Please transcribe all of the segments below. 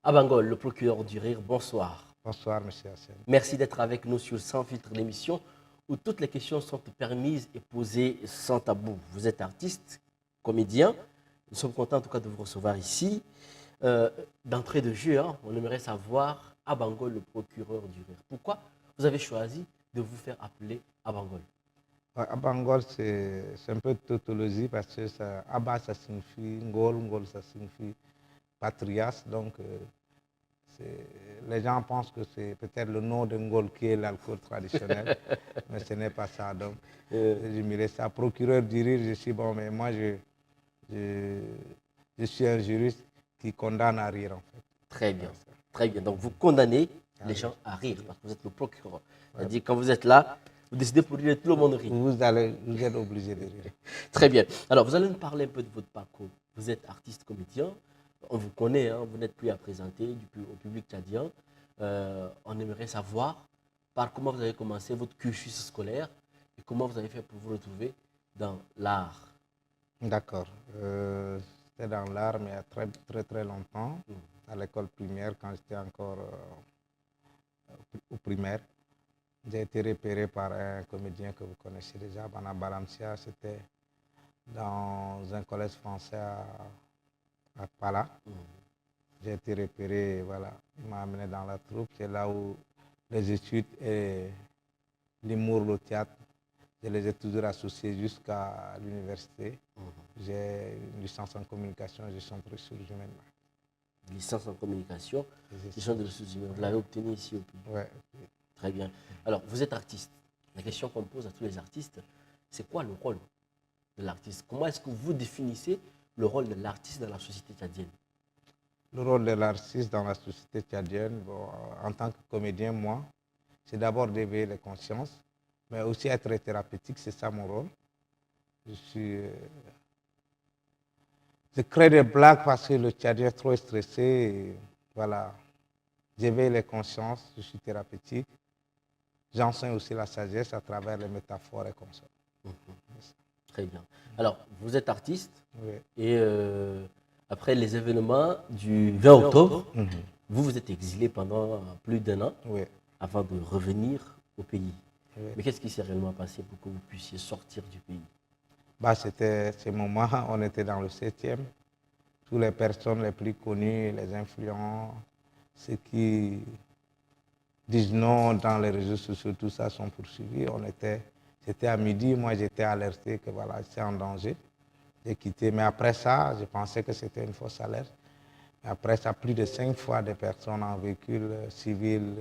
Abangol, le procureur du rire, bonsoir. Bonsoir, monsieur Hassel. Merci d'être avec nous sur Sans filtre, l'émission où toutes les questions sont permises et posées sans tabou. Vous êtes artiste, comédien. Nous sommes contents en tout cas de vous recevoir ici. D'entrée de jeu, on aimerait savoir Abangol, le procureur du rire. Pourquoi vous avez choisi de vous faire appeler Abangol? Abangol, c'est un peu de tautologie parce que Abba, ça signifie Ngol, Ngol, ça signifie Patrias. Donc, les gens pensent que c'est peut-être le nom de Ngol qui est l'alcool traditionnel, mais ce n'est pas ça. Donc, je me ça. Procureur du rire, je suis bon, mais moi, je suis un juriste qui condamne à rire, en fait. Très bien, très bien. Donc, vous condamnez les gens à rire parce que vous êtes le procureur. C'est-à-dire, quand vous êtes là, vous décidez pour rire, tout le monde rit. Vous êtes obligé de rire. Très bien. Alors, vous allez nous parler un peu de votre parcours. Vous êtes artiste comédien. On vous connaît, vous n'êtes plus à présenter au public tchadien. On aimerait savoir par comment vous avez commencé votre cursus scolaire et comment vous avez fait pour vous retrouver dans l'art. D'accord. C'était dans l'art, mais il y a très, très, très longtemps, à l'école primaire, quand j'étais encore au primaire. J'ai été repéré par un comédien que vous connaissez déjà, Bana Balamsia. C'était dans un collège français à Pala. J'ai été repéré, voilà. Il m'a amené dans la troupe. C'est là où les études et l'humour, le théâtre, je les ai toujours associés jusqu'à l'université. J'ai une licence en communication et gestion de ressources humaines. Licence en communication, gestion de ressources humaines. Vous l'avez obtenu ici au pays. Oui. Très bien. Alors, vous êtes artiste. La question qu'on pose à tous les artistes, c'est quoi le rôle de l'artiste? Comment est-ce que vous définissez le rôle de l'artiste dans la société tchadienne? Le rôle de l'artiste dans la société tchadienne, en tant que comédien, moi, c'est d'abord d'éveiller les consciences, mais aussi être thérapeutique, c'est ça mon rôle. Je crée des blagues parce que le Tchadien est trop stressé. Et voilà, j'éveille les consciences, je suis thérapeutique. J'enseigne aussi la sagesse à travers les métaphores et comme ça. Très bien. Alors, vous êtes artiste Oui. et après les événements du 20 octobre, vous êtes exilé pendant plus d'1 an avant de revenir au pays. Mais qu'est-ce qui s'est réellement passé pour que vous puissiez sortir du pays? C'était ce moment, on était dans le 7e. Toutes les personnes les plus connues, les influents, ceux qui disent non dans les réseaux sociaux, tout ça sont poursuivis. C'était à midi, moi j'étais alerté que voilà, j'étais en danger. J'ai quitté, mais après ça, je pensais que c'était une fausse alerte. Après ça, plus de 5 fois des personnes en véhicule civil,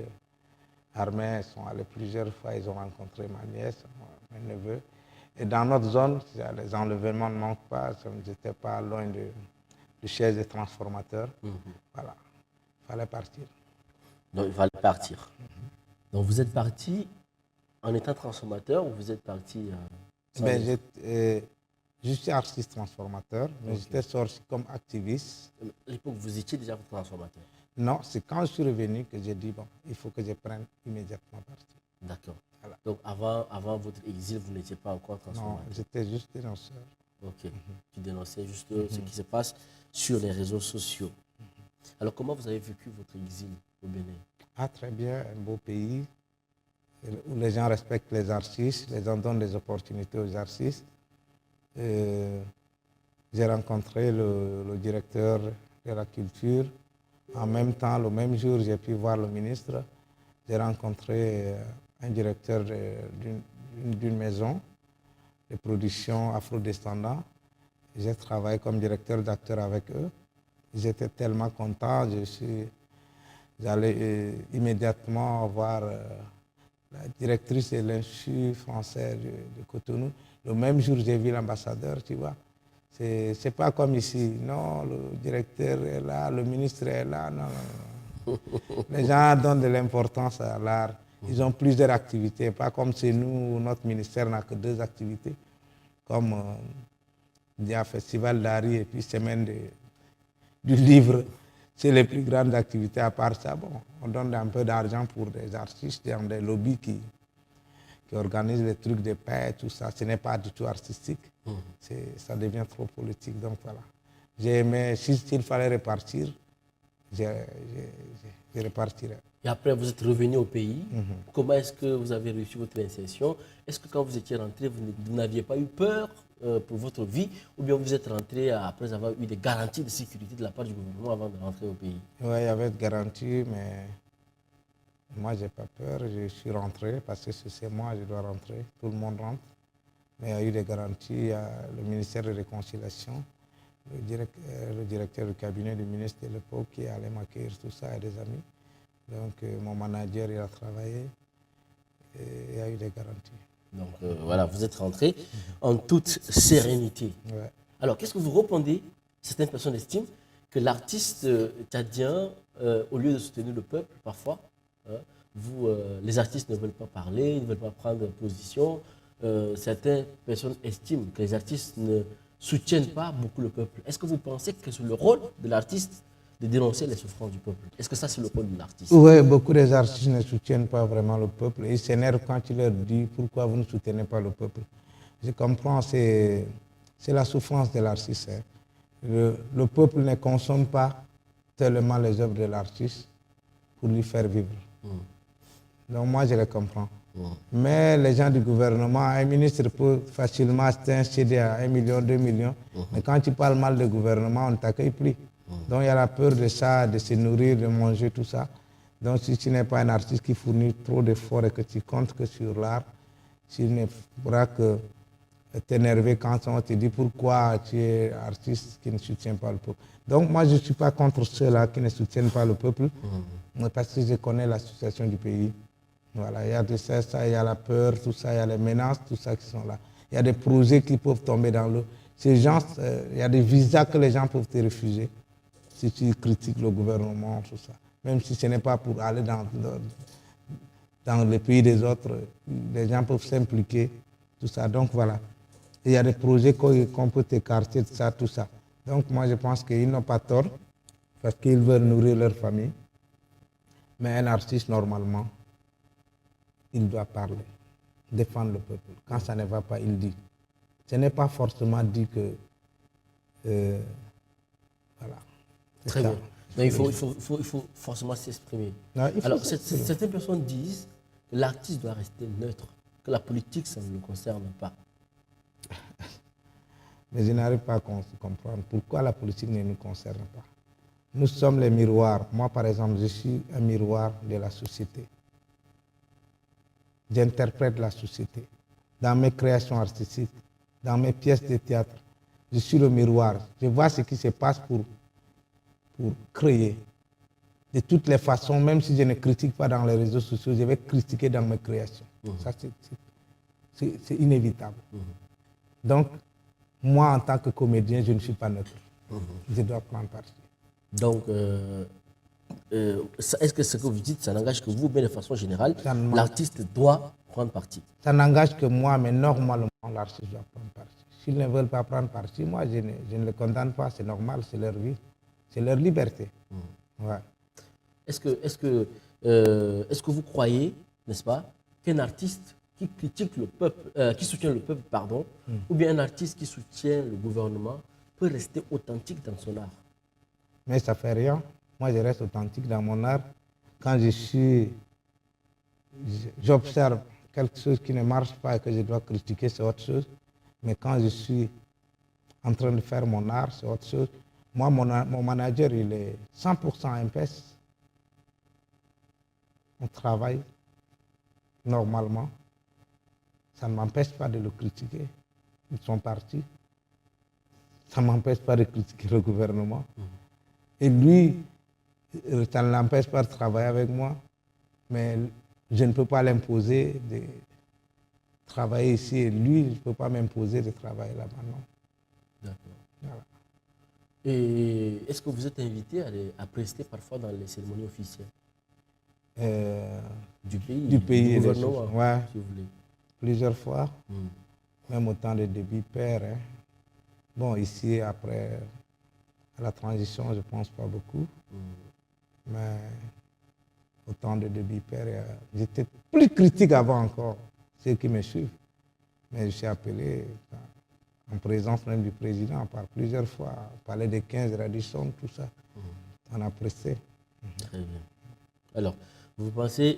armés sont allées plusieurs fois, ils ont rencontré ma nièce, mon neveu. Et dans notre zone, les enlèvements ne manquent pas, j'étais pas loin du siège des transformateurs. Voilà, il fallait partir. Donc, il fallait partir. Donc, vous êtes parti en étant transformateur ou vous êtes parti je suis artiste transformateur, mais j'étais sorti comme activiste. À l'époque, vous étiez déjà transformateur? Non, c'est quand je suis revenu que j'ai dit, bon, il faut que je prenne immédiatement parti. D'accord. Voilà. Donc, avant votre exil, vous n'étiez pas encore transformateur? Non, j'étais juste dénonceur. Ok. Tu dénonçais juste ce qui se passe sur les réseaux sociaux. Alors, comment vous avez vécu votre exil au Bénin? Ah, très bien, un beau pays où les gens respectent les artistes, les gens donnent des opportunités aux artistes. J'ai rencontré le directeur de la culture. En même temps, le même jour, j'ai pu voir le ministre. J'ai rencontré un directeur d'une maison de production afro-descendant. J'ai travaillé comme directeur d'acteur avec eux. J'étais tellement content. J'allais immédiatement voir la directrice de l'Institut français de Cotonou. Le même jour, j'ai vu l'ambassadeur, tu vois. C'est pas comme ici. Non, le directeur est là, le ministre est là. Non, non, non. Les gens donnent de l'importance à l'art. Ils ont plusieurs activités, pas comme chez nous, notre ministère n'a que 2 activités, comme il y a Festival d'art et puis Semaine du livre. C'est les plus grandes activités. À part ça, bon, on donne un peu d'argent pour des artistes, des lobbies qui organisent les trucs de paix, tout ça. Ce n'est pas du tout artistique. Ça devient trop politique. Donc voilà. J'ai aimé, s'il fallait repartir, je repartirai. Et après, vous êtes revenu au pays. Comment est-ce que vous avez réussi votre insertion? Est-ce que quand vous étiez rentré, vous n'aviez pas eu peur pour votre vie, ou bien vous êtes rentré après avoir eu des garanties de sécurité de la part du gouvernement avant de rentrer au pays? Oui, il y avait de garanties, mais moi, je n'ai pas peur. Je suis rentré parce que c'est moi, je dois rentrer. Tout le monde rentre. Mais il y a eu des garanties. Il y a le ministère de Réconciliation, le directeur du cabinet du ministre de l'époque qui allait m'accueillir, tout ça, et des amis. Donc, mon manager, il a travaillé et il y a eu des garanties. Donc voilà, vous êtes rentré en toute sérénité. Ouais. Alors, qu'est-ce que vous répondez? Certaines personnes estiment que l'artiste tchadien, au lieu de soutenir le peuple, parfois, les artistes ne veulent pas parler, ils ne veulent pas prendre position. Certaines personnes estiment que les artistes ne soutiennent pas beaucoup le peuple. Est-ce que vous pensez que c'est le rôle de l'artiste de dénoncer les souffrances du peuple? Est-ce que ça, c'est le rôle de l'artiste? Oui, beaucoup des artistes ne soutiennent pas vraiment le peuple. Ils s'énervent quand tu leur dis pourquoi vous ne soutenez pas le peuple. Je comprends, c'est la souffrance de l'artiste. Hein. Le peuple ne consomme pas tellement les œuvres de l'artiste pour lui faire vivre. Donc moi, je le comprends. Mais les gens du gouvernement, un ministre peut facilement acheter un CD à 1 million, 2 millions. Mais quand tu parles mal du gouvernement, on ne t'accueille plus. Donc il y a la peur de ça, de se nourrir, de manger, tout ça. Donc si tu n'es pas un artiste qui fournit trop d'efforts et que tu comptes que sur l'art, tu ne pourras que t'énerver quand on te dit pourquoi tu es artiste qui ne soutient pas le peuple. Donc moi je ne suis pas contre ceux-là qui ne soutiennent pas le peuple, parce que je connais la situation du pays. Voilà, il y a de ça, il y a la peur, tout ça, il y a les menaces, tout ça qui sont là. Il y a des projets qui peuvent tomber dans l'eau. Ces gens, il y a des visas que les gens peuvent te refuser si tu critiques le gouvernement, tout ça. Même si ce n'est pas pour aller dans les pays des autres, les gens peuvent s'impliquer, tout ça. Donc voilà. Et il y a des projets qu'on peut écarter, tout ça. Donc moi je pense qu'ils n'ont pas tort, parce qu'ils veulent nourrir leur famille. Mais un artiste, normalement, il doit parler, défendre le peuple. Quand ça ne va pas, il dit. Ce n'est pas forcément dit que... voilà. Très bien. Donc, il faut forcément s'exprimer. Alors, certaines personnes disent que l'artiste doit rester neutre, que la politique, ça ne le concerne pas. Mais je n'arrive pas à comprendre pourquoi la politique ne nous concerne pas. Nous sommes les miroirs. Moi, par exemple, je suis un miroir de la société. J'interprète la société. Dans mes créations artistiques, dans mes pièces de théâtre, je suis le miroir. Je vois ce qui se passe pour créer. De toutes les façons, même si je ne critique pas dans les réseaux sociaux, je vais critiquer dans mes créations. Ça, c'est inévitable. Donc, moi, en tant que comédien, je ne suis pas neutre. Je dois prendre parti. Donc, est-ce que ce que vous dites, ça n'engage que vous, mais de façon générale, l'artiste doit prendre parti? Ça n'engage que moi, mais normalement, l'artiste doit prendre parti. S'ils ne veulent pas prendre parti, moi, je ne les condamne pas, c'est normal, c'est leur vie, c'est leur liberté. Ouais. Est-ce que vous croyez, n'est-ce pas, qu'un artiste qui critique le peuple, qui soutient le peuple, pardon, ou bien un artiste qui soutient le gouvernement peut rester authentique dans son art? Mais ça ne fait rien. Moi, je reste authentique dans mon art. Quand j'observe quelque chose qui ne marche pas et que je dois critiquer, c'est autre chose. Mais quand je suis en train de faire mon art, c'est autre chose. Moi, mon manager, il est 100% MPS. On travaille normalement. Ça ne m'empêche pas de le critiquer. Ils sont partis. Ça ne m'empêche pas de critiquer le gouvernement. Et lui, ça ne l'empêche pas de travailler avec moi. Mais je ne peux pas l'imposer de travailler ici. Et lui, je ne peux pas m'imposer de travailler là-bas, non. D'accord. Voilà. Et est-ce que vous êtes invité à prester parfois dans les cérémonies officielles du pays, du gouvernement, ouais. si vous voulez? Plusieurs fois, même au temps de début père. Hein. Bon, ici, après la transition, je ne pense pas beaucoup. Mais au temps de début père, j'étais plus critique avant encore, ceux qui me suivent. Mais je suis appelé en présence même du président par plusieurs fois. On parlait des 15 Radisson, tout ça. on a pressé. Très bien. Alors, vous pensez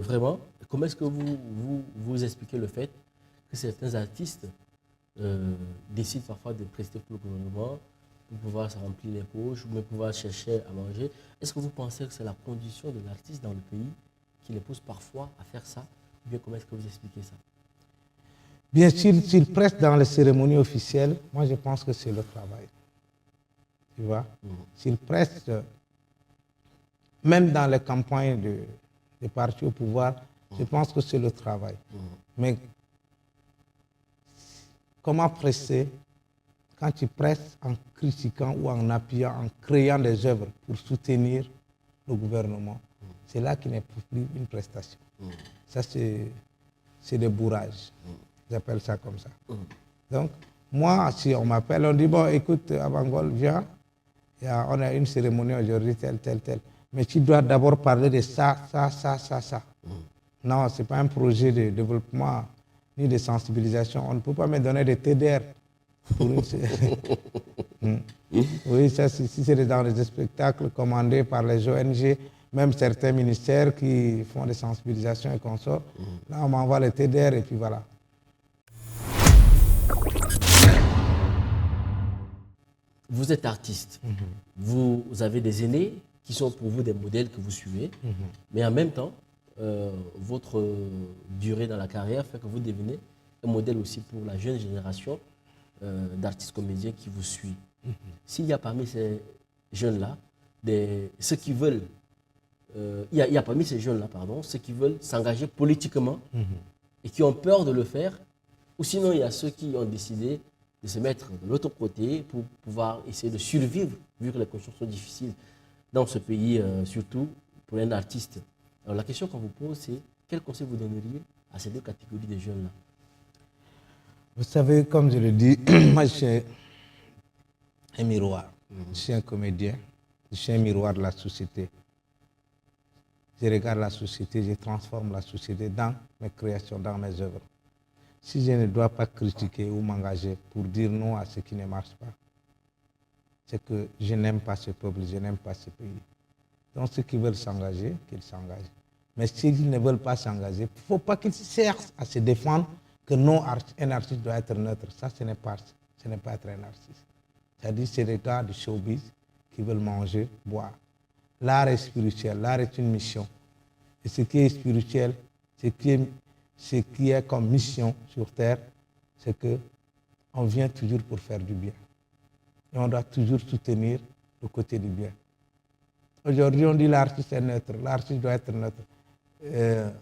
vraiment, comment est-ce que vous expliquez le fait que certains artistes décident parfois de prester pour le gouvernement pour pouvoir se remplir les poches ou même pouvoir chercher à manger? Est-ce que vous pensez que c'est la condition de l'artiste dans le pays qui les pousse parfois à faire ça? Ou bien comment est-ce que vous expliquez ça? Bien sûr, s'il presse dans les cérémonies officielles, moi je pense que c'est le travail. Tu vois? S'il presse, même dans les campagnes des partis au pouvoir, je pense que c'est le travail. Mais comment presser quand tu presses en critiquant ou en appuyant, en créant des œuvres pour soutenir le gouvernement? C'est là qu'il n'est plus une prestation. Ça, c'est des bourrages. J'appelle ça comme ça. Donc, moi, si on m'appelle, on dit, bon, écoute, Abangol, viens, on a une cérémonie aujourd'hui, telle. Mais tu dois d'abord parler de ça. Non, ce n'est pas un projet de développement ni de sensibilisation. On ne peut pas me donner des TDR. Pour une... Oui, ça, si c'est dans des spectacles commandés par les ONG, même certains ministères qui font des sensibilisations et consorts, là, on m'envoie les TDR et puis voilà. Vous êtes artiste. Vous avez des aînés qui sont pour vous des modèles que vous suivez, mais en même temps, votre durée dans la carrière fait que vous devenez un modèle aussi pour la jeune génération d'artistes comédiens qui vous suit. S'il y a parmi ces jeunes-là, ceux qui veulent, il y a parmi ces jeunes-là, pardon, ceux qui veulent s'engager politiquement et qui ont peur de le faire, ou sinon il y a ceux qui ont décidé de se mettre de l'autre côté pour pouvoir essayer de survivre, vu que les conditions sont difficiles dans ce pays, surtout pour un artiste. Alors la question qu'on vous pose, c'est quel conseil vous donneriez à ces deux catégories de jeunes-là? Vous savez, comme je le dis, moi je suis un miroir. Je suis un comédien. Je suis un miroir de la société. Je regarde la société, je transforme la société dans mes créations, dans mes œuvres. Si je ne dois pas critiquer ou m'engager pour dire non à ce qui ne marche pas, c'est que je n'aime pas ce peuple, je n'aime pas ce pays. Donc ceux qui veulent s'engager, qu'ils s'engagent. Mais s'ils ne veulent pas s'engager, il ne faut pas qu'ils cherchent à se défendre que non, un artiste doit être neutre. Ça, ce n'est pas être un artiste. C'est-à-dire c'est des gars du showbiz qui veulent manger, boire. L'art est spirituel, l'art est une mission. Et ce qui est spirituel, ce qui est comme mission sur Terre, c'est qu'on vient toujours pour faire du bien. Et on doit toujours soutenir le côté du bien. Aujourd'hui, on dit l'artiste est neutre, l'artiste doit être neutre.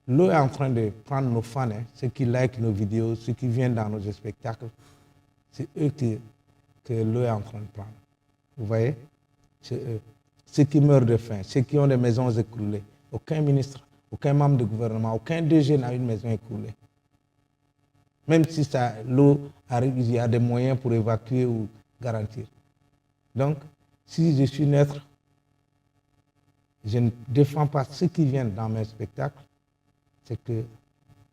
L'eau est en train de prendre nos fans, ceux qui like nos vidéos, ceux qui viennent dans nos spectacles. C'est eux que l'eau est en train de prendre. Vous voyez? C'est eux. Ceux qui meurent de faim, ceux qui ont des maisons écroulées. Aucun ministre, aucun membre de gouvernement, aucun DG n'a une maison écroulée. Même si l'eau arrive, il y a des moyens pour évacuer ou garantir. Donc, si je suis neutre, je ne défends pas ceux qui viennent dans mes spectacles, c'est que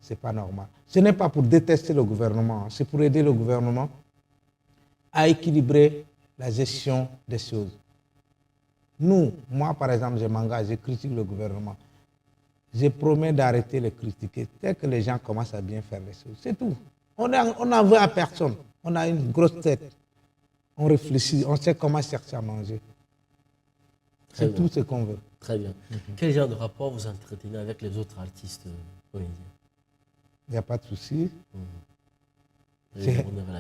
ce n'est pas normal. Ce n'est pas pour détester le gouvernement, c'est pour aider le gouvernement à équilibrer la gestion des choses. Moi par exemple, je m'engage, je critique le gouvernement. Je promets d'arrêter de critiquer dès que les gens commencent à bien faire les choses. C'est tout. On n'en veut à personne. On a une grosse tête. On réfléchit, on sait comment chercher à manger. C'est tout ce qu'on veut. Très bien. Quel genre de rapport vous entretenez avec les autres artistes comédiens? Il n'y a pas de souci.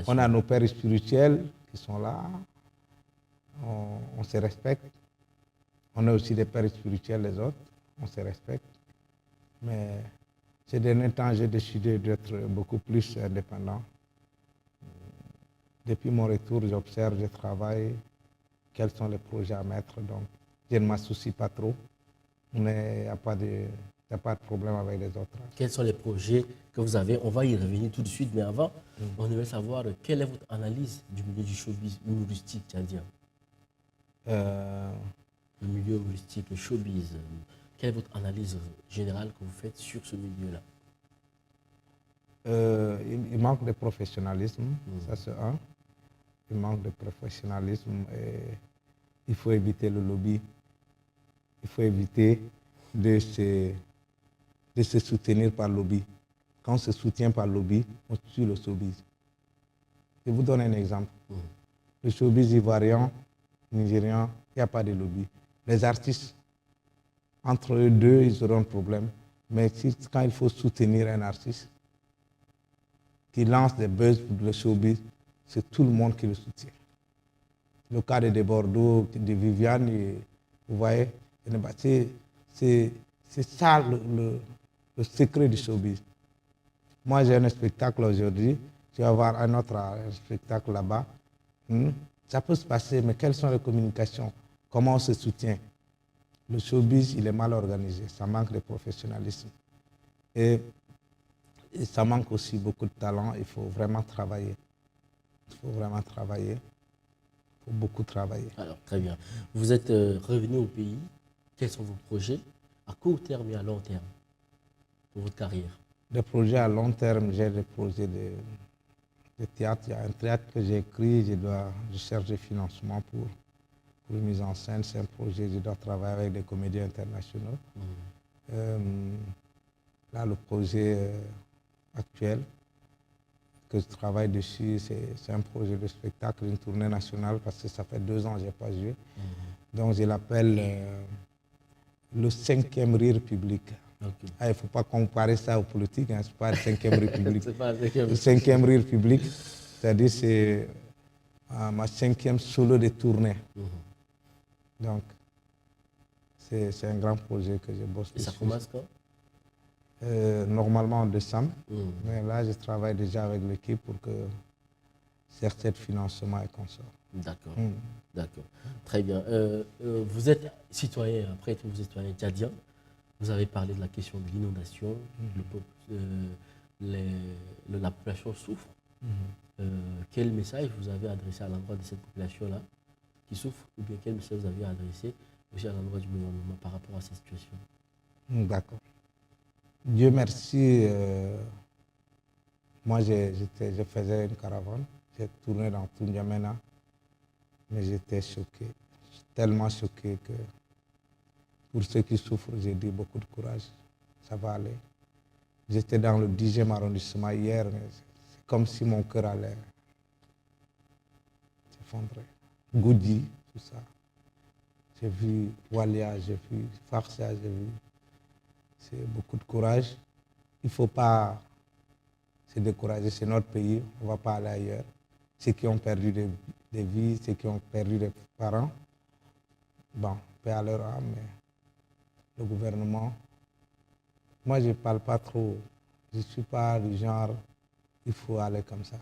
On a nos pères spirituels qui sont là. On se respecte. On a aussi des pères spirituels, les autres. On se respecte. Mais ces derniers temps, j'ai décidé d'être beaucoup plus indépendant. Depuis mon retour, j'observe, je travaille, quels sont les projets à mettre. Donc, je ne m'associe pas trop. Mais il n'y a pas de problème avec les autres. Quels sont les projets que vous avez? On va y revenir tout de suite, mais avant, on aimerait savoir quelle est votre analyse du milieu du showbiz humoristique tchadien. Le milieu humoristique, le showbiz. Quelle est votre analyse générale que vous faites sur ce milieu-là? Il manque de professionnalisme, ça c'est un. Il manque de professionnalisme et il faut éviter le lobby. Il faut éviter de se soutenir par le lobby. Quand on se soutient par le lobby, on tue le showbiz. Je vous donne un exemple. Le showbiz ivoirien, nigérian, il n'y a pas de lobby. Les artistes, entre eux deux, ils auront un problème. Mais quand il faut soutenir un artiste qui lance des buzz pour le showbiz, c'est tout le monde qui le soutient. Le cas de Bordeaux, de Viviane, vous voyez, c'est ça le secret du showbiz. Moi, j'ai un spectacle aujourd'hui, je vais avoir un autre spectacle là-bas. Ça peut se passer, mais quelles sont les communications? Comment on se soutient? Le showbiz, il est mal organisé, ça manque de professionnalisme. Et ça manque aussi beaucoup de talent, il faut vraiment travailler. Il faut vraiment travailler, il faut beaucoup travailler. Alors, très bien. Vous êtes revenu au pays, quels sont vos projets à court terme et à long terme pour votre carrière? Des projets à long terme, j'ai des projets de théâtre. Il y a un théâtre que j'ai écrit, je cherche des financements pour une mise en scène. C'est un projet, je dois travailler avec des comédiens internationaux. Là, le projet actuel que je travaille dessus, c'est un projet de spectacle, une tournée nationale, parce que ça fait 2 ans que je n'ai pas joué. Donc, je l'appelle le 5e rire public. Okay. Il ne faut pas comparer ça aux politiques, hein, ce n'est pas le 5e République. Le 5e rire public, c'est-à-dire c'est ma 5e solo de tournée. Donc, c'est un grand projet que je bosse dessus. Et ça commence quand? Normalement en décembre, mais là je travaille déjà avec l'équipe pour que certains financements et consorts. D'accord, d'accord. Très bien. Vous êtes citoyen, après tout, vous êtes citoyen tchadien. Vous avez parlé de la question de l'inondation. La population souffre. Quel message vous avez adressé à l'endroit de cette population-là qui souffre, ou bien quel message vous avez adressé aussi à l'endroit du gouvernement par rapport à cette situation? D'accord. Dieu merci, moi je faisais une caravane, j'ai tourné dans tout N'Djamena, mais j'étais choqué, tellement choqué que pour ceux qui souffrent, j'ai dit beaucoup de courage, ça va aller. J'étais dans le 10e arrondissement hier, mais c'est comme si mon cœur allait s'effondrer. Goudi, tout ça. J'ai vu Walia, j'ai vu Farsa, j'ai vu. C'est beaucoup de courage. Il ne faut pas se décourager, c'est notre pays, on ne va pas aller ailleurs. Ceux qui ont perdu des vies, ceux qui ont perdu des parents, bon, paix à leur âme, mais le gouvernement, moi je ne parle pas trop, je ne suis pas du genre, il faut aller comme ça.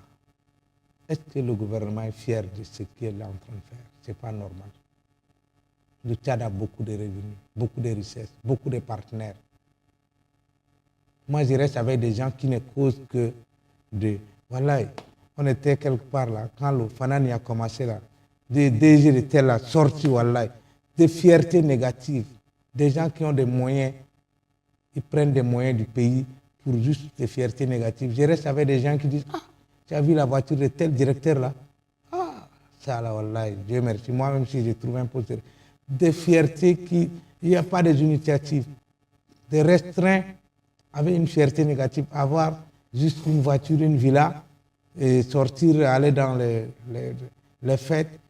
Est-ce que le gouvernement est fier de ce qu'il est en train de faire? Ce n'est pas normal. Le Tchad a beaucoup de revenus, beaucoup de richesses, beaucoup de partenaires. Moi, je reste avec des gens qui ne causent que de... Voilà, on était quelque part là, quand le Fanani a commencé là, des DG étaient là, sortis, voilà, des fiertés négatives, des gens qui ont des moyens, ils prennent des moyens du pays pour juste des fiertés négatives. Je reste avec des gens qui disent, ah, tu as vu la voiture de tel directeur là? Ah, ça là, voilà, Dieu merci. Moi-même, si j'ai trouvé un poste, des fiertés qui... Il n'y a pas des initiatives, des restreints avec une fierté négative, avoir juste une voiture, une villa, et sortir, aller dans les fêtes,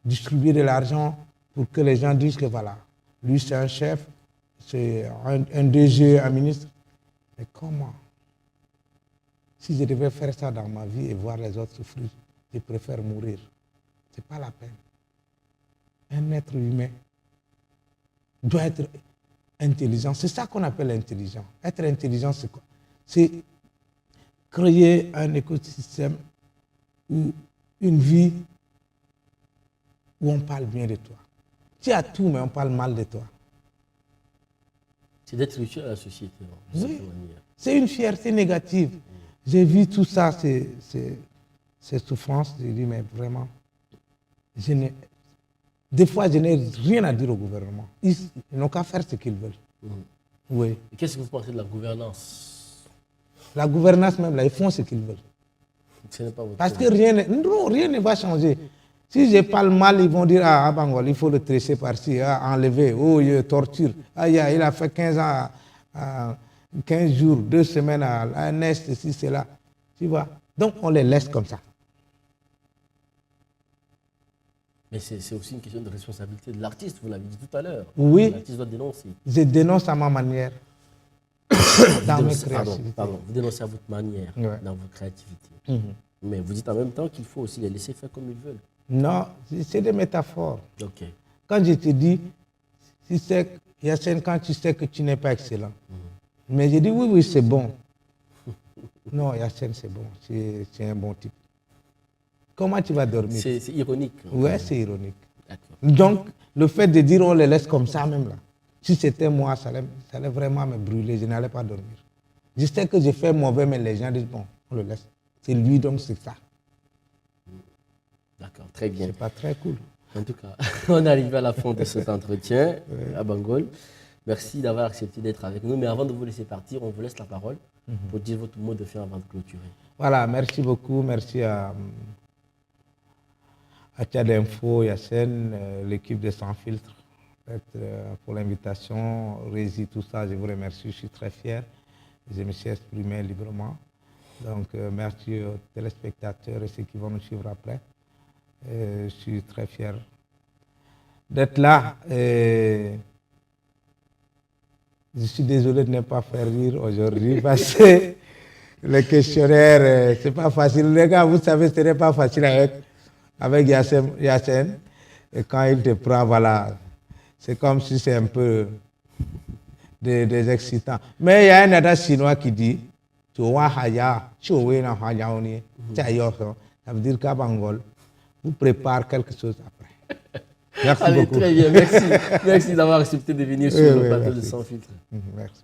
distribuer de l'argent pour que les gens disent que voilà, lui c'est un chef, c'est un DG, un ministre. Mais comment? Si je devais faire ça dans ma vie et voir les autres souffrir, je préfère mourir. Ce n'est pas la peine. Un être humain doit être intelligent. C'est ça qu'on appelle intelligent. Être intelligent, c'est quoi? C'est créer un écosystème ou une vie où on parle bien de toi. Tu as tout, mais on parle mal de toi. C'est d'être utile à la société. Oui. C'est une fierté négative. J'ai vu tout ça, ces souffrances. J'ai dit, mais vraiment, des fois, je n'ai rien à dire au gouvernement. Ils n'ont qu'à faire ce qu'ils veulent. Oui. Et qu'est-ce que vous pensez de la gouvernance? La gouvernance même, là, ils font ce qu'ils veulent. Ce n'est pas votre Parce que rien ne va changer. Si je parle mal, ils vont dire, ah, Bangol, il faut le tresser par-ci, enlever, oh, il torture. Ah, il a fait 15 ans, 15 jours, 2 semaines à un est, ceci, cela. Tu vois? Donc, on les laisse comme ça. Mais c'est aussi une question de responsabilité de l'artiste, vous l'avez dit tout à l'heure. Oui. L'artiste doit dénoncer. Je dénonce à ma manière. Dans mes Pardon, créativités. vous dénoncez à votre manière, Ouais. dans vos créativités. Mhm. Mais vous dites en même temps qu'il faut aussi les laisser faire comme ils veulent. Non, c'est des métaphores. Ok. Quand je te dis, si c'est, Yacine, quand tu sais que tu n'es pas excellent. Mais je dis, oui, oui, c'est bon. Non, Yacine, c'est bon. C'est un bon type. Comment tu vas dormir? C'est ironique. Oui, c'est ironique. D'accord. Donc, le fait de dire on les laisse comme ça même là, si c'était moi, ça allait vraiment me brûler, je n'allais pas dormir. Je sais que j'ai fait mauvais, mais les gens disent, bon, on le laisse. C'est lui, donc c'est ça. D'accord, très bien. C'est pas très cool. En tout cas, on est arrivé à la fin de cet entretien à Bangol. Merci d'avoir accepté d'être avec nous. Mais avant de vous laisser partir, on vous laisse la parole pour dire votre mot de fin avant de clôturer. Voilà, merci beaucoup. Merci à Tchad Info, Yacine, l'équipe de Sans Filtre pour l'invitation. Rési, tout ça, je vous remercie. Je suis très fier. Je me suis exprimé librement. Donc, merci aux téléspectateurs et ceux qui vont nous suivre après. Je suis très fier d'être là. Je suis désolé de ne pas faire rire aujourd'hui parce que le questionnaire, c'est pas facile. Les gars, vous savez, ce n'est pas facile avec Yacine. Et quand il te prend, voilà, c'est comme si c'est un peu des excitants. Mais il y a un adage chinois qui dit, ça veut dire qu'à Bangol, vous prépare quelque chose après. Merci Allez, beaucoup. très bien, merci. Merci d'avoir accepté de venir sur le plateau de Sans Filtre. Merci.